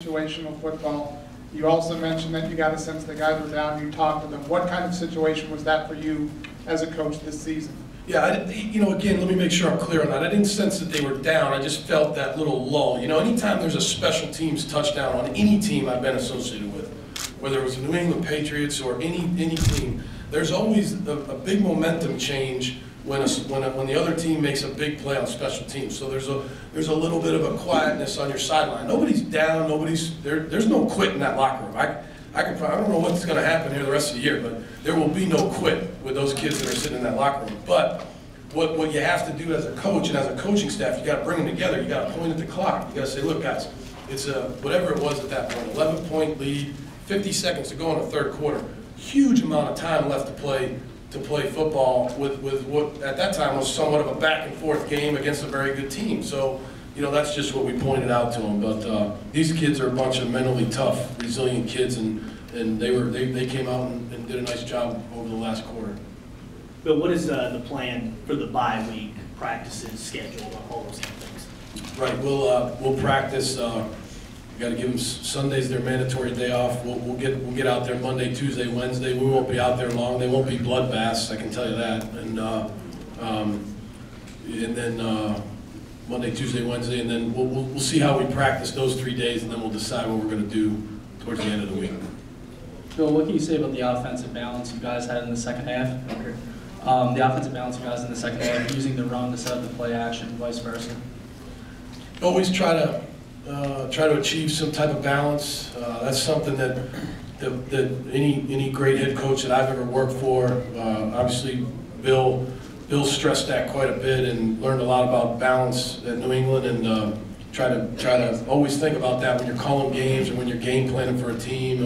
Situational football. You also mentioned that you got a sense the guys were down, you talked to them. What kind of situation was that for you as a coach this season? Yeah, again, let me make sure I'm clear on that. I didn't sense that they were down. I just felt that little lull. Anytime there's a special teams touchdown on any team I've been associated with, whether it was the New England Patriots or any team, there's always a big momentum change when the other team makes a big play on special teams. So there's a little bit of a quietness on your sideline. Nobody's down. There's no quit in that locker room. I don't know what's going to happen here the rest of the year, but there will be no quit with those kids that are sitting in that locker room. But what you have to do as a coach and as a coaching staff, you got to bring them together. You got to point at the clock. You got to say, look, guys, it's whatever it was at that point, 11-point lead, 50 seconds to go in the third quarter. Huge amount of time left to play football with what at that time was somewhat of a back and forth game against a very good team. So that's just what we pointed out to them. But these kids are a bunch of mentally tough, resilient kids, and they came out and did a nice job over the last quarter. But what is the plan for the bye week, practices, schedule, all those kind of things? Right, we'll practice. We got to give them Sundays their mandatory day off. We'll get out there Monday, Tuesday, Wednesday. We won't be out there long. They won't be bloodbaths, I can tell you that. And then Monday, Tuesday, Wednesday, and then we'll see how we practice those 3 days, and then we'll decide what we're going to do towards the end of the week. Bill, what can you say about the offensive balance you guys had in the second half? The offensive balance you guys in the second half, using the run to set up the play action, vice versa. Always try to achieve some type of balance. That's something that any great head coach that I've ever worked for, obviously Bill stressed that quite a bit and learned a lot about balance at New England, and try to always think about that when you're calling games and when you're game planning for a team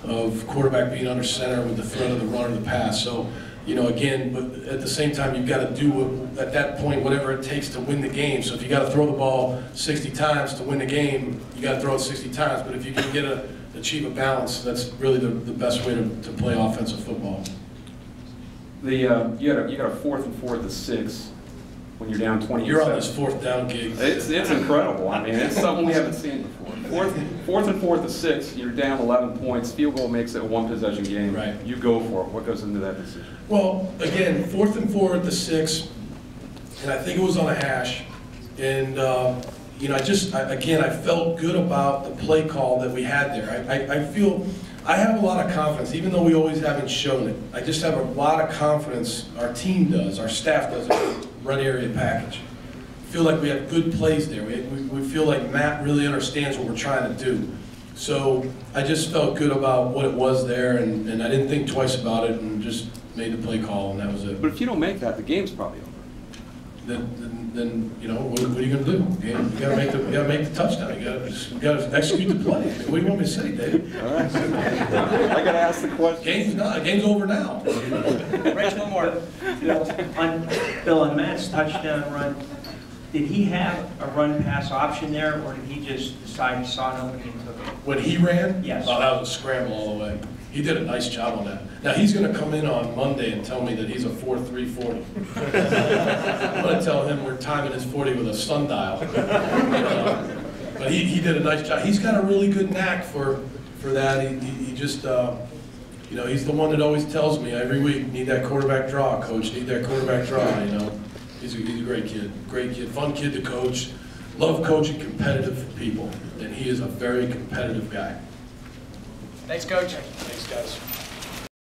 of quarterback being under center with the threat of the run or the pass. So, again, but at the same time, you've got to do at that point whatever it takes to win the game. So if you got to throw the ball 60 times to win the game, you got to throw it 60 times. But if you can achieve a balance, that's really the best way to play offensive football. You got a 4th and 4 at the 6 when you're down 20. You're on this 4th down gig. It's incredible. I mean, it's something we haven't seen before. 4th and 4 at the 6, you're down 11 points. Field goal makes it a one-possession game. Right. You go for it. What goes into that decision? Well, again, 4th and 4 at the 6, and I think it was on a hash. And I felt good about the play call that we had there. I have a lot of confidence, even though we always haven't shown it. I just have a lot of confidence. Our team does, our staff does, in the run area package. I feel like we have good plays there. We feel like Matt really understands what we're trying to do. So I just felt good about what it was there, and I didn't think twice about it, and just made the play call, and that was it. But if you don't make that, the game's probably over. Then what are you going to do? You got to make the touchdown. You got to execute the play. What do you want me to say, Dave? All right. I got to ask the question. Game's over now. Rich, one more. Bill, on Matt's touchdown run, did he have a run-pass option there, or did he just decide he saw an opening and took it? When he ran? Yes. Oh, that was a scramble all the way. He did a nice job on that. Now, he's going to come in on Monday and tell me that he's a 4.3 40. I'm going to tell him we're timing his 40 with a sundial. But he did a nice job. He's got a really good knack for that. He just, he's the one that always tells me every week, need that quarterback draw, coach, need that quarterback draw, He's a great kid, fun kid to coach. Love coaching competitive people, and he is a very competitive guy. Thanks, Coach. Thanks, guys.